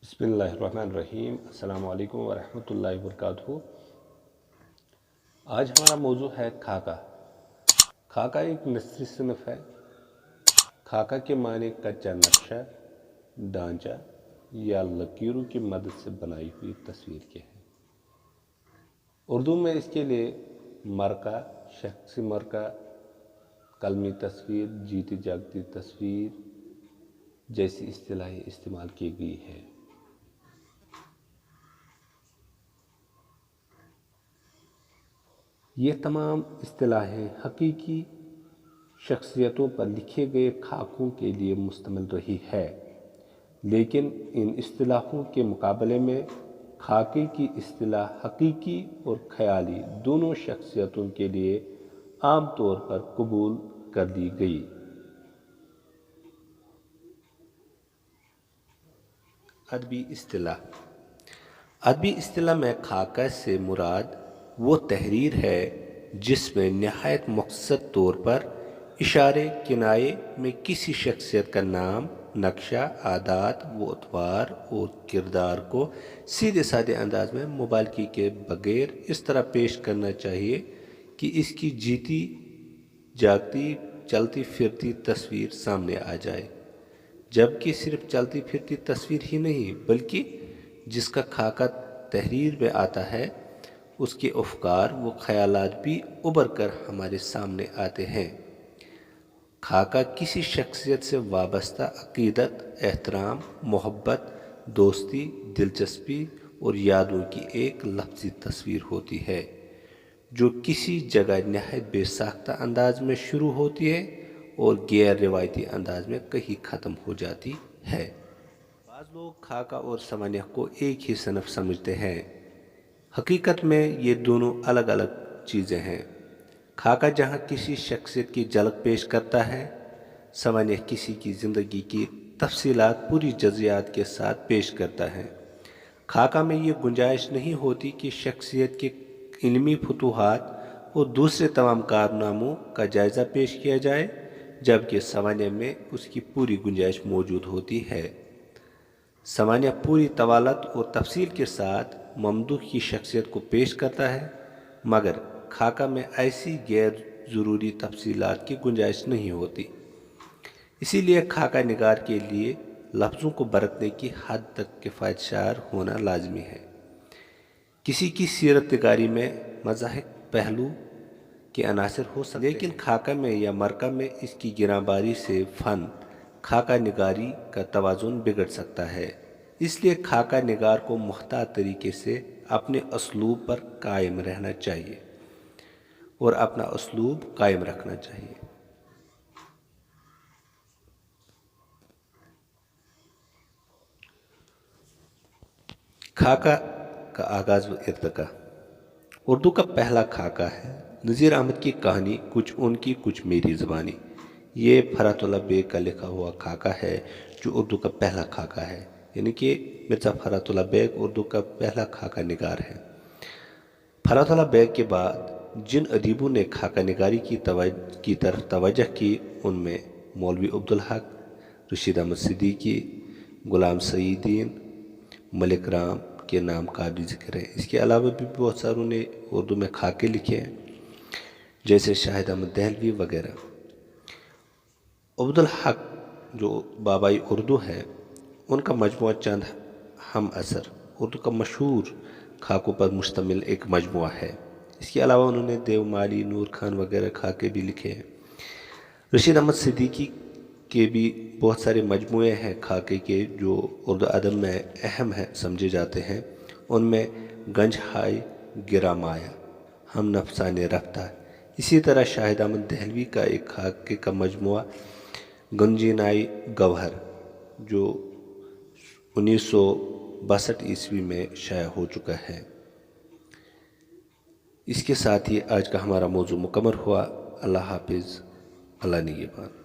بسم اللہ الرحمن الرحیم۔ السلام علیکم ورحمۃ اللہ وبرکاتہ۔ آج ہمارا موضوع ہے خاکہ۔ خاکہ ایک نثری صنف ہے۔ خاکہ کے معنی کچا نقشہ، ڈھانچہ یا لکیروں کی مدد سے بنائی ہوئی تصویر کے ہیں۔ اردو میں اس کے لیے مرکہ، شخصی مرکہ، قلمی تصویر، جیتی جاگتی تصویر جیسی اصطلاحیں استعمال کی گئی ہے۔ یہ تمام اصطلاحیں حقیقی شخصیتوں پر لکھے گئے خاکوں کے لیے مشتمل رہی ہے، لیکن ان اصطلاحوں کے مقابلے میں خاکے کی اصطلاح حقیقی اور خیالی دونوں شخصیتوں کے لیے عام طور پر قبول کر لی گئی۔ ادبی اصطلاح میں خاکہ سے مراد وہ تحریر ہے جس میں نہایت مختصر طور پر اشارے کنایے میں کسی شخصیت کا نام، نقشہ، عادات و اطوار اور کردار کو سیدھے سادے انداز میں مبالغے کے بغیر اس طرح پیش کرنا چاہیے کہ اس کی جیتی جاگتی چلتی پھرتی تصویر سامنے آ جائے، جبکہ صرف چلتی پھرتی تصویر ہی نہیں بلکہ جس کا خاکہ تحریر میں آتا ہے اس کے افکار و خیالات بھی ابھر کر ہمارے سامنے آتے ہیں۔ خاکہ کسی شخصیت سے وابستہ عقیدت، احترام، محبت، دوستی، دلچسپی اور یادوں کی ایک لفظی تصویر ہوتی ہے جو کسی جگہ نہایت بے ساختہ انداز میں شروع ہوتی ہے اور غیر روایتی انداز میں کہیں ختم ہو جاتی ہے۔ بعض لوگ خاکہ اور سوانح کو ایک ہی صنف سمجھتے ہیں۔ حقیقت میں یہ دونوں الگ الگ چیزیں ہیں۔ خاکہ جہاں کسی شخصیت کی جھلک پیش کرتا ہے، سوانح کسی کی زندگی کی تفصیلات پوری جزیات کے ساتھ پیش کرتا ہے۔ خاکہ میں یہ گنجائش نہیں ہوتی کہ شخصیت کے علمی فتوحات اور دوسرے تمام کارناموں کا جائزہ پیش کیا جائے، جبکہ سوانح میں اس کی پوری گنجائش موجود ہوتی ہے۔ سوانح پوری طوالت اور تفصیل کے ساتھ ممدوح کی شخصیت کو پیش کرتا ہے، مگر خاکہ میں ایسی غیر ضروری تفصیلات کی گنجائش نہیں ہوتی۔ اسی لیے خاکہ نگار کے لیے لفظوں کو برتنے کی حد تک کفایت شعار ہونا لازمی ہے۔ کسی کی سیرت نگاری میں مضحک پہلو کے عناصر ہو سکتے ہیں، لیکن خاکہ میں یا مرکہ میں اس کی گراں باری سے فن خاکہ نگاری کا توازن بگڑ سکتا ہے۔ اس لیے خاکہ نگار کو محتاط طریقے سے اپنے اسلوب پر قائم رہنا چاہیے اور اپنا اسلوب قائم رکھنا چاہیے۔ خاکہ کا آغاز و ارتقاء۔ اردو کا پہلا خاکہ ہے نذیر احمد کی کہانی کچھ ان کی کچھ میری زبانی۔ یہ فرحت اللہ بیگ کا لکھا ہوا خاکہ ہے جو اردو کا پہلا خاکہ ہے، یعنی کہ مرزا فرحت اللہ بیگ اردو کا پہلا خاکہ نگار ہے۔ فرحت اللہ بیگ کے بعد جن ادیبوں نے خاکہ نگاری کی طرف توجہ کی ان میں مولوی عبدالحق، رشید احمد صدیقی، غلام سعیدین، ملک رام کے نام قابل ذکر ہے۔ اس کے علاوہ بھی بہت ساروں نے اردو میں خاکے لکھے ہیں، جیسے شاہد احمد دہلوی وغیرہ۔ عبدالحق جو بابائی اردو ہے، ان کا مجموعہ چند ہم اثر اردو کا مشہور خاکوں پر مشتمل ایک مجموعہ ہے۔ اس کے علاوہ انہوں نے دیومالی، نور خان وغیرہ خاکے بھی لکھے ہیں۔ رشید احمد صدیقی کے بھی بہت سارے مجموعے ہیں خاکے کے جو اردو ادب میں اہم ہیں سمجھے جاتے ہیں۔ ان میں گنج ہائے گرا مایا، ہم نفسان رفتہ، اسی طرح شاہد احمد دہلوی کا ایک خاکے کا مجموعہ گنجینائی گوہر جو 1962 میں شائع ہو چکا ہے۔ اس کے ساتھ ہی آج کا ہمارا موضوع مکمل ہوا۔ اللہ حافظ، اللہ نگہبان۔